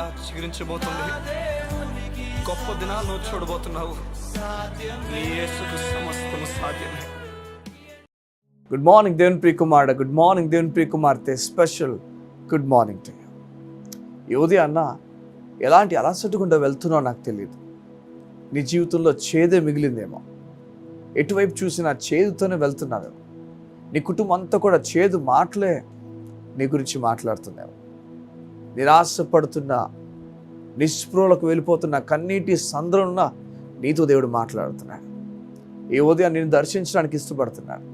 మరలా చిగురించబోతుంది. గొప్ప దినాలను చూడబోతున్నావు. నీ యేసుకు సమస్తము సాధ్యమే. గుడ్ మార్నింగ్ దేవుని ప్రియ కుమారుడు, గుడ్ మార్నింగ్ దేవుని ప్రియ కుమార్తె, special good morning to you. ఈ ఉదయాన్న ఎలాంటి అలసట గుండా వెళ్తున్నావు నాకు తెలియదు. నీ జీవితంలో చేదే మిగిలిందేమో, ఎటువైపు చూసినా చేదుతోనే వెళ్తున్నావు. నీ కుటుంబం అంతా కూడా చేదు మాటలే నీ గురించి మాట్లాడుతున్నావు. నిరాశపడుతున్నా, నిస్పృహలకు వెళ్ళిపోతున్నా, కన్నీటి సంద్రంలో నీతో దేవుడు మాట్లాడుతున్నాడు. ఈ ఉదయం నేను దర్శించడానికి ఇష్టపడుతున్నాడు.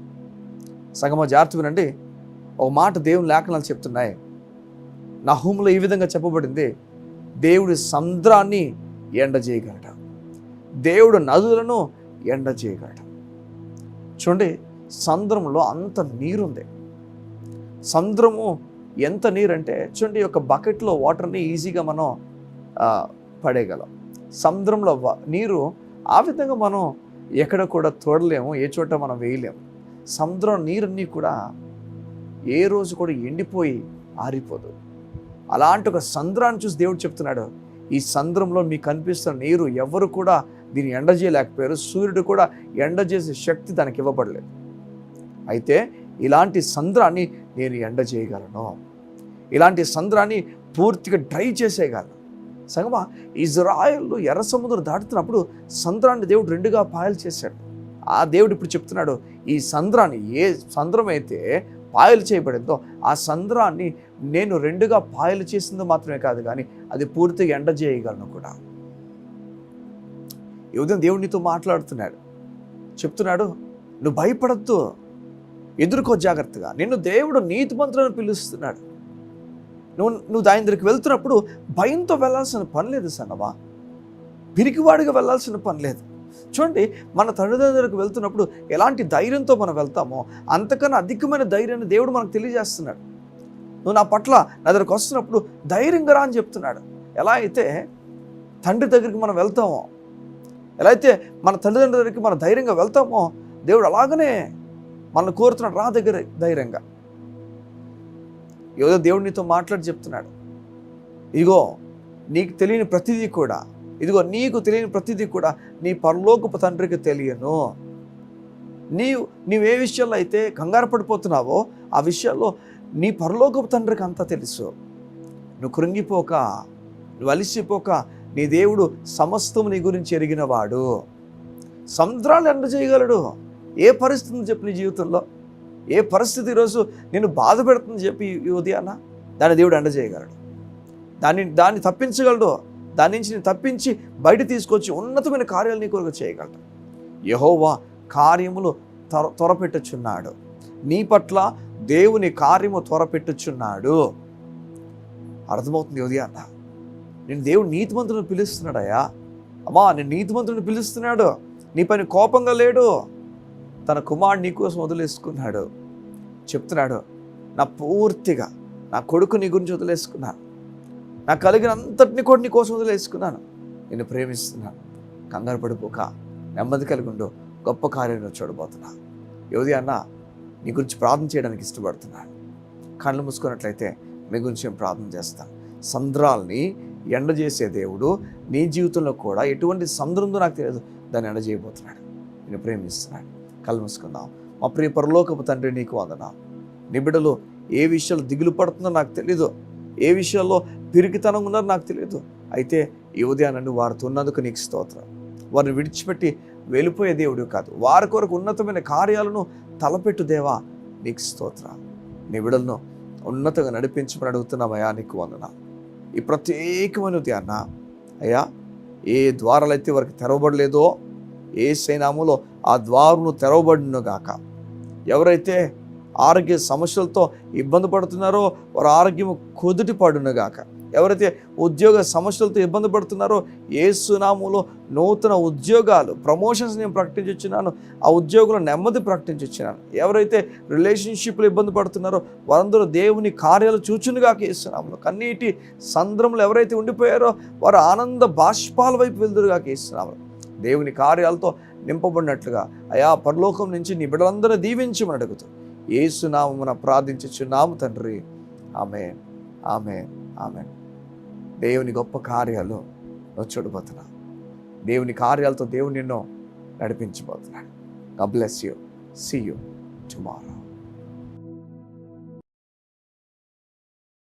సంగమ జాగ్రత్త వినండి. ఒక మాట దేవుని లేఖనాలు చెప్తున్నాయి. నహూములో ఈ విధంగా చెప్పబడింది, దేవుడి సంద్రాన్ని ఎండ చేయగలడు, దేవుడు నదులను ఎండ చేయగలడు. చూడండి, సంద్రంలో అంత నీరుంది. సంద్రము ఎంత నీరు అంటే చూడండి, ఒక బకెట్లో వాటర్ని ఈజీగా మనం పడేయగలం. సముద్రంలో నీరు ఆ విధంగా మనం ఎక్కడ కూడా తోడలేము, ఏ చోట మనం వేయలేము. సముద్రం నీరన్నీ కూడా ఏ రోజు కూడా ఎండిపోయి ఆరిపోదు. అలాంటి ఒక సంద్రాన్ని చూసి దేవుడు చెప్తున్నాడు, ఈ సంద్రంలో మీకు కనిపిస్తున్న నీరు ఎవరు కూడా దీన్ని ఎండ చేయలేకపోయారు. సూర్యుడు కూడా ఎండ చేసే శక్తి దానికి ఇవ్వబడలేదు. అయితే ఇలాంటి సంద్రాన్ని నేను ఎండ చేయగలను, ఇలాంటి సంద్రాన్ని పూర్తిగా డ్రై చేసేయగలను. సంగమా, ఇజ్రాయెల్ ఎర్ర సముద్రం దాటుతున్నప్పుడు సంద్రాన్ని దేవుడు రెండుగా పాయలు చేశాడు. ఆ దేవుడు ఇప్పుడు చెప్తున్నాడు, ఈ సంద్రాన్ని, ఏ సంద్రం అయితే పాయలు చేయబడిందో ఆ సంద్రాన్ని నేను రెండుగా పాయలు చేసిందో మాత్రమే కాదు, కానీ అది పూర్తిగా ఎండ చేయగలను కూడా. ఈ ఉదయం దేవుడు నీతో మాట్లాడుతున్నాడు, చెప్తున్నాడు, నువ్వు భయపడద్దు, ఎదుర్కో జాగ్రత్తగా. నిన్ను దేవుడు నీతిమంతులను పిలుస్తున్నాడు. నువ్వు ఆయన దగ్గరికి వెళ్తున్నప్పుడు భయంతో వెళ్ళాల్సిన పని లేదు సంగమా, పిరికివాడిగా వెళ్ళాల్సిన పని లేదు. చూడండి, మన తల్లిదండ్రుల దగ్గరికి వెళ్తున్నప్పుడు ఎలాంటి ధైర్యంతో మనం వెళ్తామో అంతకన్నా అధికమైన ధైర్యాన్ని దేవుడు మనకు తెలియజేస్తున్నాడు. నువ్వు నా పట్ల నా దగ్గరకు వస్తున్నప్పుడు ధైర్యంగా రా అని చెప్తున్నాడు. ఎలా అయితే తండ్రి దగ్గరికి మనం వెళ్తామో, ఎలా అయితే మన తల్లిదండ్రుల దగ్గరికి మనం ధైర్యంగా వెళ్తామో, దేవుడు అలాగనే మనల్ని కోరుతున్నాడు, రా దగ్గర ధైర్యంగా. ఏదో దేవుడు నీతో మాట్లాడి చెప్తున్నాడు, ఇదిగో నీకు తెలియని ప్రతిదీ కూడా, ఇదిగో నీకు తెలియని ప్రతిదీ కూడా నీ పరలోకపు తండ్రికి తెలియను. నీవే విషయాల్లో అయితే కంగారు పడిపోతున్నావో ఆ విషయాల్లో నీ పరలోకపు తండ్రికి అంతా తెలుసు. నువ్వు కృంగిపోక, నువ్వు అలిసిపోక, నీ దేవుడు సమస్తం నీ గురించి ఎరిగినవాడు. సముద్రాన్ని ఎండ చేయగలడు. ఏ పరిస్థితిని చెప్పి నీ జీవితంలో, ఏ పరిస్థితి ఈరోజు నేను బాధ పెడుతుంది చెప్పి ఈ ఉదయాన, దాన్ని దేవుడు ఎండ చేయగలడు. దాన్ని తప్పించగలడు. దాని నుంచి నేను తప్పించి బయట తీసుకొచ్చి ఉన్నతమైన కార్యాలు నీ కొరకు చేయగలడు. యెహోవా కార్యములు త్వరపెట్టుచున్నాడు. నీ పట్ల దేవుని కార్యము త్వరపెట్టుచున్నాడు. అర్థమవుతుంది ఉదయాన్న. నేను దేవుడు నీతిమంతులను పిలుస్తున్నాడయ్యా. అమ్మా, నేను నీతిమంతులను పిలుస్తున్నాడు. నీ పైన కోపంగా లేడు. తన కుమారుడు నీ కోసం వదిలేసుకున్నాడు. చెప్తున్నాడు, నా పూర్తిగా నా కొడుకు నీ గురించి వదిలేసుకున్నాను, నాకు కలిగిన అంతటిని కూడా నీ కోసం వదిలేసుకున్నాను, నేను ప్రేమిస్తున్నాను. కంగారు పడిపోక, నెమ్మది కలిగి ఉండు, గొప్ప కార్యాలను చూడబోతున్నా. యోధి అన్న, నీ గురించి ప్రార్థన చేయడానికి ఇష్టపడుతున్నాను. కళ్ళు మూసుకున్నట్లయితే మీ గురించి నేను ప్రార్థన చేస్తాను. సంద్రాల్ని ఎండ చేసే దేవుడు నీ జీవితంలో కూడా ఎటువంటి సంద్రం ఉందో నాకు తెలియదు, దాన్ని ఎండ చేయబోతున్నాడు. నేను ప్రేమిస్తున్నాను. కళ్ళు మూసుకుందాం. మా ప్రియ పరలోకపు తండ్రి, నీకు వందనాలు. నీ బిడ్డలు ఏ విషయాలు దిగులు పడుతుందో నాకు తెలీదు, ఏ విషయాల్లో పిరికితనం ఉన్నారో నాకు తెలియదు. అయితే ఈ ఉదయాన్ని వారితో ఉన్నందుకు నీకు స్తోత్రం. వారిని విడిచిపెట్టి వెళ్ళిపోయే దేవుడు కాదు, వారి కొరకు ఉన్నతమైన కార్యాలను తలపెట్టు దేవా, నీకు స్తోత్రం. నీ బిడ్డలను ఉన్నతంగా నడిపించమని అడుగుతున్నామయ్యా, నీకు వందనాలు. ఈ ప్రత్యేకమైన ఉదయాన్న అయ్యా, ఏ ద్వారాలైతే వారికి తెరవబడలేదో యేసు నామములో ఆ ద్వారములు తెరవబడును గాక. ఎవరైతే ఆరోగ్య సమస్యలతో ఇబ్బంది పడుతున్నారో వారు ఆరోగ్యము కుదుటి పడును గాక. ఎవరైతే ఉద్యోగ సమస్యలతో ఇబ్బంది పడుతున్నారో యేసు నామములో నూతన ఉద్యోగాలు, ప్రమోషన్స్ నేను ప్రకటించున్నాను. ఆ ఉద్యోగుల నెమ్మది ప్రకటించున్నాను. ఎవరైతే రిలేషన్షిప్లో ఇబ్బంది పడుతున్నారో వారందరూ దేవుని కార్యాలు చూచునుగాక యేసు నామములో. కన్నీటి సంద్రంలో ఎవరైతే ఉండిపోయారో వారు ఆనంద బాష్పాల వైపు వెళ్దురుగాక యేసు నామములో. దేవుని కార్యాలతో నింపబడినట్లుగా అయా పరలోకం నుంచి నీ బిడ్డలందరూ దీవించమని అడుగుతూ యేసు నామమున ప్రార్థించుచున్నాము తండ్రి. ఆమేన్, ఆమేన్, ఆమేన్. దేవుని గొప్ప కార్యాలు నువ్వు చూడబోతున్నావు. దేవుని కార్యాలతో దేవుడు నిన్ను నడిపించబోతున్నాడు. God bless you. See you tomorrow.